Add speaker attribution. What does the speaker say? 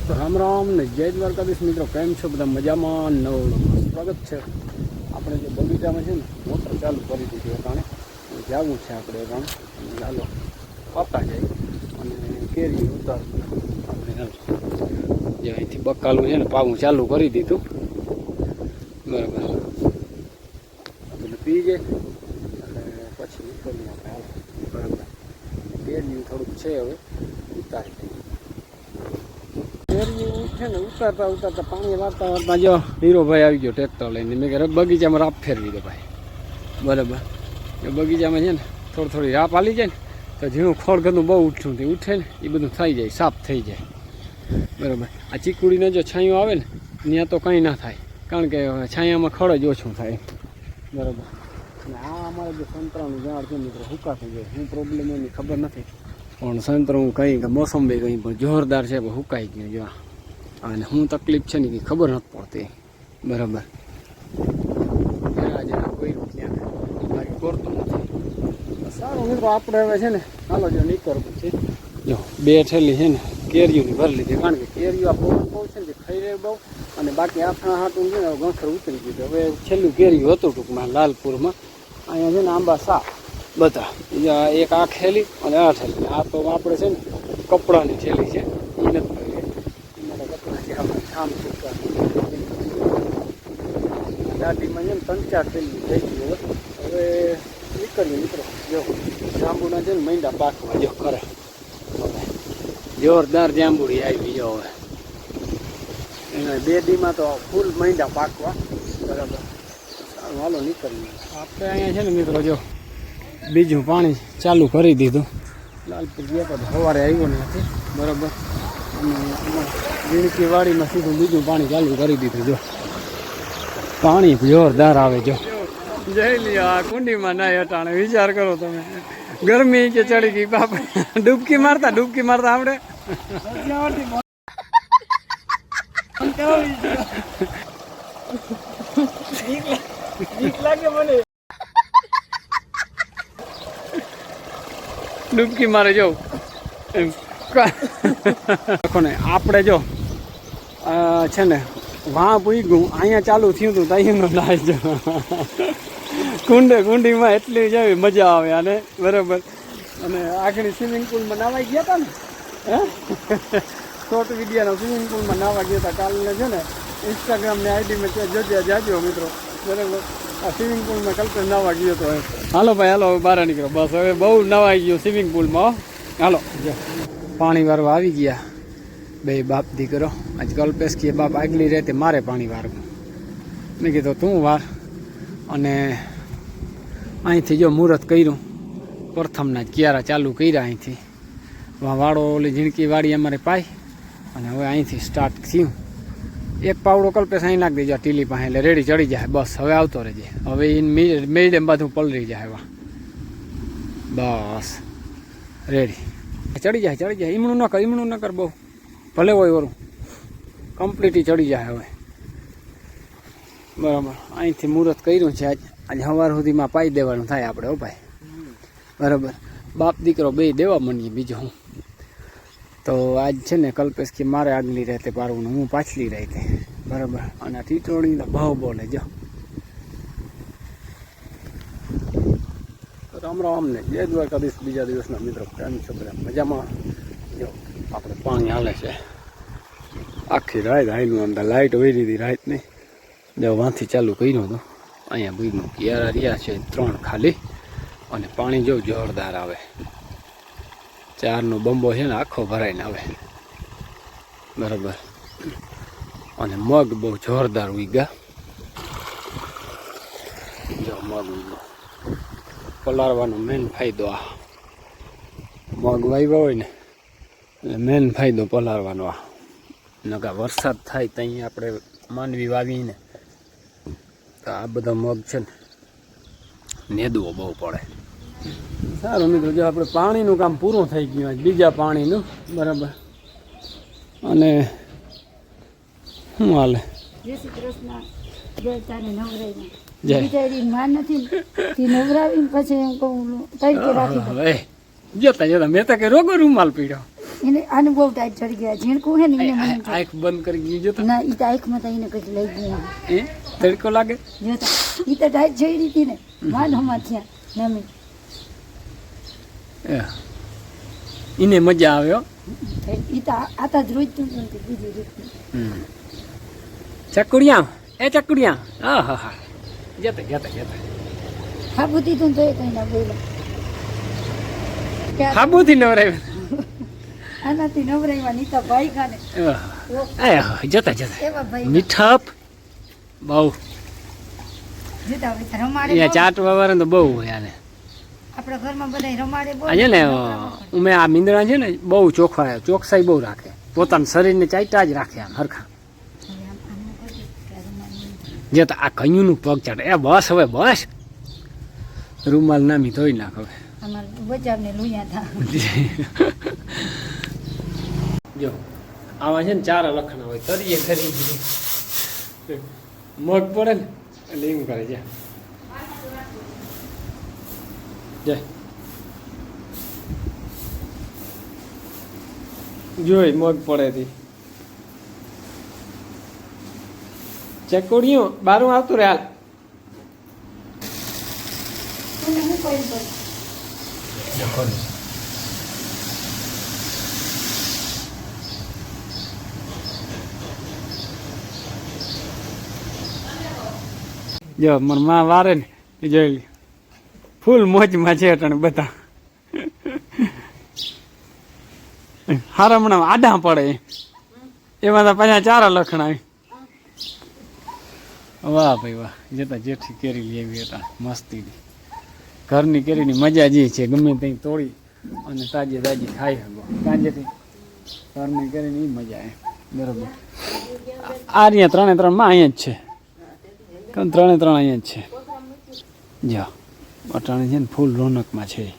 Speaker 1: તો રામ રામ ને જય દ્વારકાધીશ મિત્રો, કેમ છો બધા? મજામાં? નવમાં સ્વાગત છે. આપણે જે બગીચામાં છે ને મોટર ચાલુ કરી દીધી અટાણે જવું છે આપણે અટાણે. ચાલો પાપા જાય અને કેરી ઉતારવું આપણે. જે અહીંથી બકાલું છે ને પાવું ચાલુ કરી દીધું, બરાબર. આપણે પી જાય અને પછી નીકળીએ આપણે. હાલ બરાબર, કેરી થોડુંક છે હવે ઉતારી દઈએ. કેરી છે ને ઉતારતા પાણી વારતા જો હીરોભાઈ આવી ગયો ટ્રેક્ટર લઈને. મેં કહે બગીચામાં રાપ ફેરવી દે ભાઈ, બરાબર. એ બગીચામાં છે ને થોડી રાપ હાલી જાય ને તો ઝીણું ખોળ ગંદુ બહુ ઉઠું ઉઠે ને એ બધું થઈ જાય, સાફ થઈ જાય, બરાબર. આ ચીકુડીને જો છાંયો આવે ને ત્યાં તો કંઈ ના થાય, કારણ કે છાંયામાં ખડ જ ઓછું થાય, બરાબર. અને આ અમારે જે સંતરાનું ઝાડ છે મિત્રો હુકા થઈ જાય. શું પ્રોબ્લેમ એની ખબર નથી, પણ સંતરું કંઈ મોસંબી કંઈ પણ જોરદાર છે, પણ હુકાઈ ગયું જો. અને શું તકલીફ છે ને એ ખબર નથી પડતી, બરાબર. આજે કોઈ ત્યાં બાકી કરતું નથી. સારું મિત્રો, આપણે હવે છે ને હાલો જો નીકળવું છે. જો બે થેલી છે ને કેરીઓની ભરી લીધી, કારણ કે કેરીઓ આ પવન બહુ છે ને ખાઈ રહે બહુ, અને બાકી આફણા હાટું છે ને ગંખર ઉતરી ગયું. હવે છેલ્લું કેરીઓ હતું ટૂંકમાં લાલપુરમાં. અહીંયા છે ને આંબા સા બધા, એક આ થેલી અને આ થેલી. આ તો આપણે છે ને કપડાની થેલી છે, એ નથી ભરી. એમાં તો કપડા છે આપણે છામ ચૂકવા દાઢીમાં છે ને 3-4 થેલી થઈ ગયું. હવે નીકળીએ મિત્રો. જો જાંબુના છે ને મૈંડા પાકવા જો કરે, જોરદાર જાંબુડી આવી જો. હવે એના 2 દીમાં તો ફૂલ મૈંડા પાકવા, બરાબર. સારું હાલો નીકળીએ આપણે. અહીંયા છે ને મિત્રો જો બીજું પાણી ચાલુ કરી દીધું. લાલપુર ગયા તો સવારે આવ્યો નથી, બરાબર. અને વીણકી વાડીમાં સીધું બીજું પાણી ચાલુ કરી દીધું. જો પાણી જોરદાર આવે જો. જઈ લ્યો આ કુંડીમાં નાય અટાણે. વિચાર કરો તમે, ગરમી કે ચડી ગઈ બાપ. ડૂબકી મારતા આવડે. ડૂબકી મારે જો ને આપણે જો છે ને વાં પૂગ્યું અહીંયા ચાલુ થયું હતું તઈનો નાય જો. કુંડીમાં એટલી જેવી મજા આવે આને, બરાબર. અને આખરી સ્વિમિંગ પુલમાં નાવા ગયા હતા ને, શોર્ટ વિડીયોના સ્વિમિંગ પુલમાં નાવા ગયા હતા કાલને છે ને. ઇન્સ્ટાગ્રામની આઈડીમાં ત્યાં જાજો મિત્રો, બરાબર. આ સ્વિમિંગ પુલમાં કલ્પના નાવા ગયો હતો. હાલો ભાઈ હાલો, બહાર નીકળો બસ. હવે બહુ નવાઈ ગયો સ્વિમિંગ પુલમાં. હાલો જો પાણી વારવા આવી ગયા બે બાપ દીકરો. આજ કલ્પેશ કે બાપ આગલી રહેતે મારે પાણી વારવું. મેં કીધું તું વાર. અને અહીંથી જો મુહૂર્ત કર્યું, પ્રથમના જ ક્યારા ચાલુ કર્યા અહીંથી. વાળો ઓલી ઝીણકી વાડી અમારે પાઈ અને હવે અહીંથી સ્ટાર્ટ થયું. એક પાવડો કલ્પેશ અહીં નાખી દેજો ટીલી પાસે, એટલે રેડી ચડી જાય. બસ હવે આવતો રહેજે. હવે એ મેડમ બધું પલરી જાય. એવા બસ રેડી ચડી જાય. ઈમણું ન કર બહુ, ભલે હોય ઓરું કમ્પ્લીટલી ચડી જાય હવે, બરાબર. અહીંથી મુહૂર્ત કર્યું છે. આજે સવાર સુધીમાં પાઈ દેવાનું થાય આપણે. હો ભાઈ, બરાબર. બાપ દીકરો બે દેવા માંડીએ. બીજું હું તો આજ છે ને કલ્પેશ કે મારે આગલી રહેતે પારવું, હું પાછલી રહેતે, બરાબર. અને ટીટોળીનો ભાવ બોલે જો. રામ રામ ને જય દ્વારકાધીશ. બીજા દિવસના મિત્રો, કેમ છો બધા? મજામાં? જો આપણે પાણી હાલે છે આખી રાત. હાઈલું અંદર લાઇટ વહી દીધી રાત નહીં. જો વાંથી ચાલુ કર્યું હતું. અહીંયા બીજું કિયારા રહ્યા છે 3 ખાલી. અને પાણી જો જોરદાર આવે. 4નો બંબો છે ને આખો ભરાઈને આવે, બરાબર. અને મગ બહુ જોરદાર ઉગ્યા જો. મગ પલાળવાનો મેન ફાયદો આ. મગ વાવ્યા હોય ને એટલે મેન ફાયદો પલાળવાનો આ. નકા વરસાદ થાય ત્યાં આપણે માંડવી વાવીને તો આ બધા મગ છે ને નેદવો બહુ પડે. સારું મિત્રો, જો આપણે પાણીનું કામ પૂરું થઈ ગયું બીજા પાણીનું, બરાબર. અને શું હાલે?
Speaker 2: જય શ્રી કૃષ્ણ. જય તારે નવરાવી પછી હું કહું તરીકે રાખી
Speaker 1: જોતા મેં તો કે રોગો રૂમાલ પીડ્યો.
Speaker 2: એને આને બહુ ટાઈટ ચડી ગયા ઝીણકું હે ને એને મને
Speaker 1: આંખ બંધ કરી ગયું જો તો
Speaker 2: ના ઈ તો આંખમાં તો એને કઈ લઈ ગયા
Speaker 1: એ તડકો લાગે
Speaker 2: જો તો ઈ તો ટાઈટ ચડી હતી ને માનોમાં થયા નમી
Speaker 1: એને મજા આવે હો
Speaker 2: ઈ તો આતા જ રોજ તું બીજી રીતની
Speaker 1: ચકુડિયા એ ચકુડિયા હા હા હા જતા જતા જતા
Speaker 2: ખાબુતી તું તો એ કઈ ના બોલ્યા
Speaker 1: હાબુથી નવરાય
Speaker 2: આનાથી નવરાઈમાં નીતા ભાઈ ખાને
Speaker 1: જતા જતા
Speaker 2: એવા ભાઈ
Speaker 1: મીઠાપ બહુ
Speaker 2: જતા હોય તો રમાડે
Speaker 1: અહીંયા ચાટ વાળા તો બહુ હોય આને
Speaker 2: આપણા ઘરમાં બધા રમાડે બહુ
Speaker 1: આ છે ને ઉમે આ મીંદડા છે ને બહુ ચોકસાઈ બહુ રાખે પોતાના શરીરને ચાઈટા જ રાખે આમ હરખા જે તો આ કન્યુનું પગ ચાટે એ બસ હવે બસ રૂમાલ નામી ધોઈ નાખ હવે
Speaker 2: અમાર બજારને લુયા થા
Speaker 1: જો આવા છે ને ચારા લખણા હોય તરીએ ખરી મગ પડે ને એટલે એમ કરે છે જય જોઈ મગ પડે થી ચકોડિયું બારું આવતું રે હાલ
Speaker 2: તને હું કોઈ બોલ
Speaker 1: જો માર માં વારે ને એ જોઈ લે ફૂલ મોજમાં છે અટાણે બધા હારા હમણાં આડા પડે એમાં તો પાછા ચારા લખણા વાહ ભાઈ વાહ જતા જેઠી કેરી લેવી હતા મસ્તીની ઘરની કેરીની મજા જે છે ગમે ત્યાં તોડી અને તાજી તાજી ખાઈ શકો સાંજેથી ઘરની કેરીની મજા આવે બરોબર આ રહ્યા 3 માં અહીંયા જ છે ત્રણે ત્રણ અહીંયા જ છે જો અટાણે છે ને ફૂલ રોનકમાં છે